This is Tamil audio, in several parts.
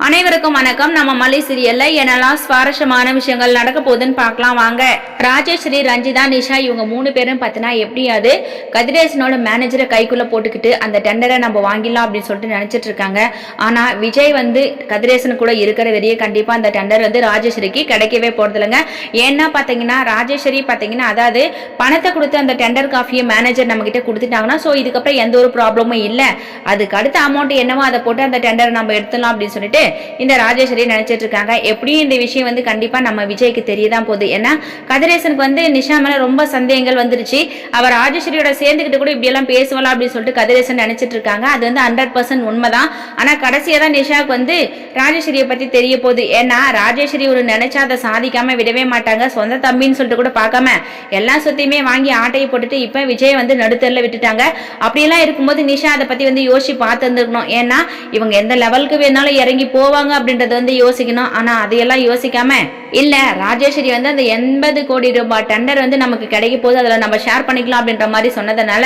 அனைவருக்கும் வணக்கம். நம்ம மல்லி சீரியல்ல என்னெல்லாம் சுவாரஸ்யமான விஷயங்கள் நடக்க போகுதுன்னு பார்க்கலாம் வாங்க. ராஜேஸ்வரி, ரஞ்சிதா, நிஷா இவங்க 3 பேரும் பார்த்தீங்கன்னா எப்படியாவது கதிரேசனோட மேனேஜரை கைக்குள்ள போட்டுக்கிட்டு அந்த டெண்டரை நம்ம வாங்கிடலாம் அப்படின்னு சொல்லிட்டு நினைச்சிட்டு இருக்காங்க. ஆனா விஜய் வந்து கதிரேசன் கூட இருக்கிற வரையே கண்டிப்பா அந்த டெண்டர் வந்து ராஜேஸ்வரிக்கு கிடைக்கவே போறது இல்லைங்க. ஏன்னா பாத்தீங்கன்னா ராஜேஸ்வரி பாத்தீங்கன்னா அதாவது பணத்தை கொடுத்து அந்த டெண்டர் காஃபியை மேனேஜர் நம்ம கிட்ட கொடுத்துட்டாங்கன்னா ஸோ இதுக்கப்புறம் எந்த ஒரு ப்ராப்ளமும் இல்லை, அதுக்கு அடுத்த அமௌண்ட் என்னவோ அதை போட்டு அந்த டெண்டரை நம்ம எடுத்துடலாம் அப்படின்னு சொல்லிட்டு இந்த ராஜேஸ்வரி நினைச்சிட்டு இருக்காங்க. எப்படியும் இந்த விஷயம் வந்து கண்டிப்பா நம்ம விஜய்க்கு தெரியதான் போகுது. ஏன்னா கதிரேசனுக்கு வந்து நிஷா மேல ரொம்ப சந்தேகங்கள் வந்துருச்சு. அவர் ராஜேஸ்வரியோட சேர்ந்துக்கிட்டு கூட இப்படி எல்லாம் பேசுவலாம் அப்படின்னு சொல்லிட்டு கதிரேசன் நினைச்சிட்டு இருக்காங்க. அது வந்து 100% உண்மைதான். ஆனா கடைசியா தான் நிஷாவுக்கு வந்து ராஜேஸ்வரியை பத்தி தெரிய போகுது. ஏன்னா ராஜேஸ்வரி ஒரு நினைச்சா அதை சாதிக்காம விடவே மாட்டாங்க. சொந்த தம்பின்னு சொல்லிட்டு கூட பார்க்காம எல்லா சொத்தையுமே வாங்கி ஆட்டையை போட்டுட்டு இப்ப விஜய் வந்து நடுத்தரில் விட்டுட்டாங்க. அப்படியெல்லாம் இருக்கும்போது நிஷா அதை பத்தி வந்து யோசிச்சு பார்த்து இருந்திருக்கணும். ஏன்னா இவங்க எந்த லெவலுக்கு வேணாலும் இறங்கி போவாங்க அப்படின்றத வந்து யோசிக்கணும். ஆனா அதையெல்லாம் யோசிக்காம இல்ல ராஜேஸ்வரி வந்து அந்த 80 கோடி ரூபாய் டெண்டர் வந்து நமக்கு கிடைக்க போது அதுல நம்ம ஷேர் பண்ணிக்கலாம் அப்படின்ற மாதிரி சொன்னதுனால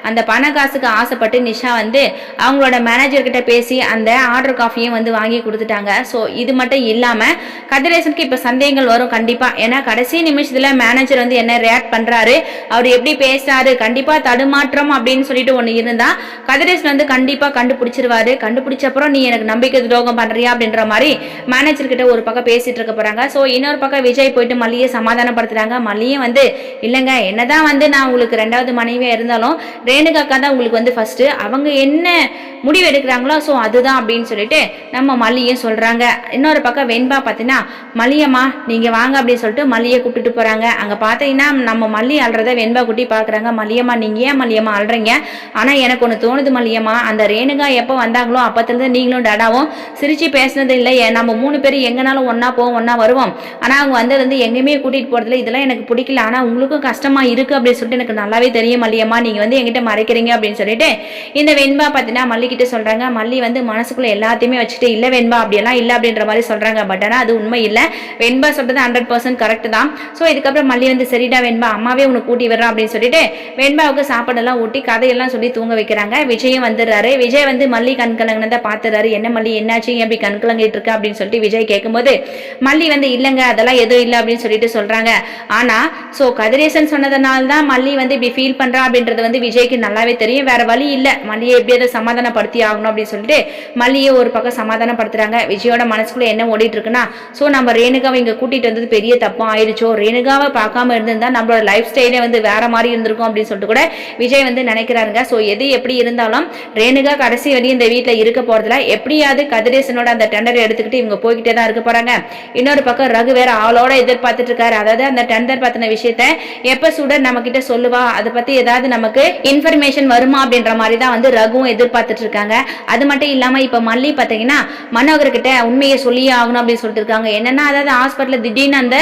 அந்த பண காசுக்கு ஆசைப்பட்டு நிஷா வந்து அவங்களோட மேனேஜர் கிட்ட பேசி அந்த ஆர்டர் காஃபியும் வந்து வாங்கி கொடுத்துட்டாங்க. ஸோ இது மட்டும் இல்லாம கதிரேசனுக்கு இப்ப சந்தேகங்கள் வரும் கண்டிப்பா. ஏன்னா கடைசி நிமிஷத்துல மேனேஜர் வந்து என்ன ரியாக்ட் பண்றாரு, அவர் எப்படி பேசுறாரு, கண்டிப்பா தடுமாற்றம் அப்படின்னு சொல்லிட்டு ஒண்ணு இருந்தா கதிரேசன் வந்து கண்டிப்பா கண்டுபிடிச்சிருவாரு. கண்டுபிடிச்ச அப்புறம் நீ எனக்கு நம்பிக்கை துரோகம் பண்றியா அப்படின்ற மாதிரி மேனேஜர் கிட்ட ஒரு பக்கம் பேசிட்டு இருக்க போறாங்க. ஸோ இன்னொரு பக்கம் விஜய் போயிட்டு மல்லியை சமாதானப்படுத்துறாங்க. மல்லியும் வந்து இல்லைங்க என்னதான் வந்து நான் உங்களுக்கு 2வது மனைவியா இருந்தாலும் ரேணுகாக்கா தான் உங்களுக்கு வந்து ஃபர்ஸ்ட், அவங்க என்ன முடிவு எடுக்கிறாங்களோ ஸோ அதுதான் அப்படின்னு சொல்லிட்டு நம்ம மல்லியும் சொல்றாங்க. இன்னொரு பக்கம் வெண்பா பார்த்தீங்கன்னா மல்லியம்மா நீங்க வாங்க அப்படின்னு சொல்லிட்டு மல்லியை கூப்பிட்டுட்டு போறாங்க. அங்க பார்த்தீங்கன்னா நம்ம மல்லி அல்றத வெண்பா குட்டி பாக்குறாங்க. மல்லியம்மா நீங்க ஏன் மல்லியம்மா அல்றீங்க? ஆனா எனக்கு ஒன்று தோணுது மல்லியம்மா, அந்த ரேணுகா எப்போ வந்தாங்களோ அப்பத்திலிருந்து நீங்களும் டடாவும் சிரிச்சு பேசினது இல்லை. நம்ம 3 பேரும் எங்கனாலும் ஒன்னா போவோம் ஒன்னா வருவோம். ஆனா அவங்க வந்தது வந்து எங்கேயுமே கூட்டிட்டு போறதுல இதெல்லாம் எனக்கு பிடிக்கல. ஆனா உங்களுக்கும் கஷ்டமா இருக்கு அப்படின்னு சொல்லிட்டு எனக்கு நல்லாவே தெரியும் மல்லியம்மா, நீங்க வந்து எங்கிட்ட மறைக்கிறீங்க அப்படின்னு சொல்லிட்டு இந்த வெண்பா பார்த்தீங்கன்னா மல்லி கிட்ட சொல்றாங்க. மல்லி வந்து மனசுக்குள்ள எல்லாத்தையுமே வச்சுட்டு இல்ல வெண்பா அப்படியெல்லாம் இல்லை அப்படின்ற மாதிரி சொல்றாங்க. பட் ஆனா அது உண்மை இல்லை. வெண்பா சொல்றது 100% கரெக்ட் தான். ஸோ இதுக்கப்புறம் மல்லி வந்து சரிடா வெண்பா அம்மாவே உனக்கு கூட்டி வர்றான் அப்படின்னு சொல்லிட்டு வெண்பாவுக்கு சாப்பாடெல்லாம் ஊட்டி கதையெல்லாம் சொல்லி தூங்க வைக்கிறாங்க. விஜயும் வந்துடுறாரு. விஜய் வந்து மல்லி கண்கலங்கினதை பார்த்துறாரு. என்ன மல்லி என்னாச்சு எப்படி கண்கலங்கிட்டு இருக்கா அப்படின்னு சொல்லிட்டு விஜய் கேட்கும்போது மல்லி வந்து இல்லைங்க அதெல்லாம் எதுவும் இல்லை அப்படின்னு சொல்லிட்டு சொல்றாங்க. ஆனா சோ கதிரேசன் சொன்னதுனால தான் மல்லி வந்து இப்படி ஃபீல் பண்றா அப்படின்றது வந்து விஜய்க்கு நல்லாவே தெரியும். வேற வழி இல்லை, மல்லியை எப்படியாவது சமாதானப்படுத்தி ஆகணும் அப்படின்னு சொல்லிட்டு மல்லியை ஒரு பக்கம் சமாதானப்படுத்துறாங்க. விஜயோட மனசுக்குள்ள என்ன ஓடிட்டு இருக்குன்னா சோ நம்ம ரேணுகாவை இங்க கூட்டிட்டு வந்தது பெரிய தப்பா ஆயிடுச்சோ, ரேணுகாவை பார்க்காம இருந்திருந்தா நம்மளோட லைஃப் ஸ்டைலே வந்து வேற மாதிரி இருந்திருக்கும் அப்படின்னு சொல்லிட்டு கூட விஜய் வந்து நினைக்கிறாருங்க. சோ எது எப்படி இருந்தாலும் ரேணுகா கடைசி வரையும் இந்த வீட்டுல இருக்க போறதுல எப்படியாவது கதிரேசனோட அந்த டெண்டர் எடுத்துக்கிட்டு இவங்க போய்கிட்டே தான் இருக்க போறாங்க. இன்னொரு பக்கம் ரகு வேற ஆளோட எதிர்பார்த்துட்டு இருக்காரு. அதாவது அந்த டெண்டர் பத்தின விஷயத்த எப்ப சுடர் நம்ம கிட்ட சொல்லுவா, அதை பத்தி ஏதாவது நமக்கு இன்ஃபர்மேஷன் வருமா அப்படின்ற மாதிரி தான் வந்து ரகுவும் எதிர்பார்த்துட்டு இருக்காங்க. அது மட்டும் இல்லாம இப்ப மல்லி பாத்தீங்கன்னா மனோகர் கிட்ட உண்மையை சொல்லியே ஆகணும் அப்படின்னு சொல்லிட்டு இருக்காங்க. என்னன்னா அதாவது ஹாஸ்பிட்டல்ல திடீர்னு அந்த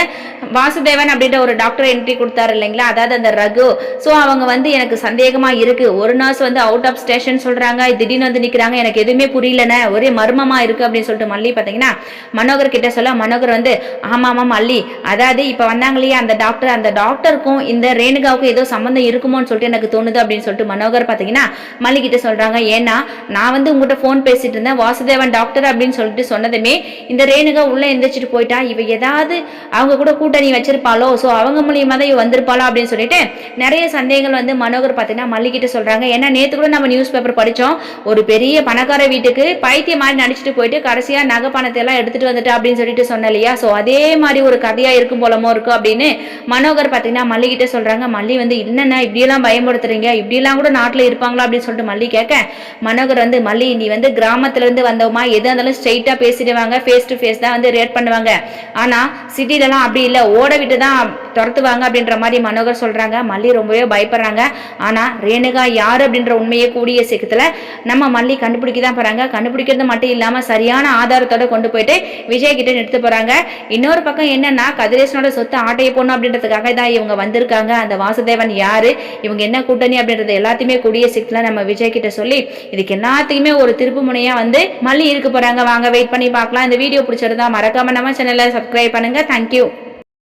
வாசுதேவன் அப்படின்ற ஒரு டாக்டர் என்ட்ரி கொடுத்தாரு இல்லைங்களா, அதாவது அந்த ரகு. சோ அவங்க வந்து எனக்கு சந்தேகமா இருக்கு, ஒரு நர்ஸ் வந்து அவுட் ஆஃப் ஸ்டேஷன் சொல்றாங்க, திடீர்னு வந்து நிக்கிறாங்க, எனக்கு எதுவுமே புரியலன்னு ஒரே மர்மமா இருக்கு அப்படின்னு சொல்லிட்டு மல்லி பாத்தீங்கன்னா மனோகர் கிட்ட சொல்ல மனோகர் வந்து ஆமாமா மல்லி அதாவது இப்ப வந்தாங்க இல்லையா அந்த டாக்டருக்கும் இந்த ரேணுகாவுக்கும் ஏதோ சம்பந்தம் இருக்குமோன்னு சொல்லிட்டு எனக்கு தோணுது அப்படின்னு சொல்லிட்டு மனோகர் பாத்தீங்கன்னா மல்லி கிட்ட சொல்றாங்க. ஏன்னா நான் வந்து உங்ககிட்ட போன் பேசிட்டு இருந்தேன், வாசுதேவன் டாக்டர் அப்படின்னு சொல்லிட்டு சொன்னதுமே இந்த ரேணுகா உள்ள எந்திரிச்சிட்டு போயிட்டா, இவ ஏதாவது அவங்க கூட கூட்டணி வச்சிருப்பாளோ, சோ அவங்க மூலியமா தான் இவ வந்திருப்பாளோ அப்படின்னு சொல்லிட்டு நிறைய சந்தேகங்கள் வந்து மனோகர் பாத்தீங்கன்னா மல்லி கிட்ட சொல்றாங்க. ஏன்னா நேத்து கூட நம்ம நியூஸ் பேப்பர் படிச்சோம், ஒரு பெரிய பணக்கார வீட்டுக்கு பைத்தியம் மாதிரி நடிச்சுட்டு போயிட்டு கடைசியா நகை பணத்தை எல்லாம் எடுத்துட்டு வந்துட்டு அப்படின்னு சொல்லிட்டு சொன்ன இல்லையா, சோ அதே மாதிரி ஒரு கதையா இருக்கும் போலமோ இருக்கும் அப்படின்னு மனோகர் பாத்தீங்கன்னா மல்லி கிட்ட சொல்றாங்க. மல்லி வந்து என்னன்னா இப்படி எல்லாம் பயன்படுத்துறீங்க, இப்படி எல்லாம் கூட நாட்டுல இருப்பாங்களா அப்படின்னு சொல்லிட்டு மல்லி கேட்க மனோகர் வந்து மல்லி நீ வந்து கிராமத்துல இருந்து வந்தோமா எதா இருந்தாலும் ஸ்ட்ரெயிட்டா பேசிடுவாங்க, ஃபேஸ் டு ஃபேஸ் தான் வந்து ரேட் பண்ணுவாங்க, ஆனா சிட்டில எல்லாம் அப்படி இல்லை, ஓட விட்டு தான் துரத்துவாங்க அப்படின்ற மாதிரி மனோகர் சொல்றாங்க. மல்லி ரொம்பவே பயப்படுறாங்க. ஆனா ரேணுகா யாரு அப்படின்ற உண்மையை கூடிய சீக்கிரத்துல நம்ம மல்லி கண்டுபிடிக்கதான் போறாங்க. கண்டுபிடிக்கிறது மட்டும் இல்லாம சரியான ஆதாரத்தோட கொண்டு போயிட்டு விஜய் கிட்ட நிறுத்த போறாங்க. இன்னொரு பக்கம் என்னன்னா கதிரேசனோட சொத்து ஆட்டையை போடணும் அப்படின்றதுக்காக தான் இவங்க வந்திருக்காங்க. அந்த வாசுதேவன் யாரு, இவங்க என்ன கூட்டணி அப்படின்றது எல்லாத்தையுமே கூடிய சீக்கிரத்துல நம்ம விஜய் கிட்ட சொல்லி இதுக்கு எல்லாத்துக்குமே ஒரு திருப்பு முனையா வந்து மல்லி இருக்க போறாங்க. வாங்க வெயிட் பண்ணி பார்க்கலாம். இந்த வீடியோ பிடிச்சிருந்தா மறக்காம நம்ம சேனலை சப்ஸ்கிரைப் பண்ணுங்க. தேங்க்யூ.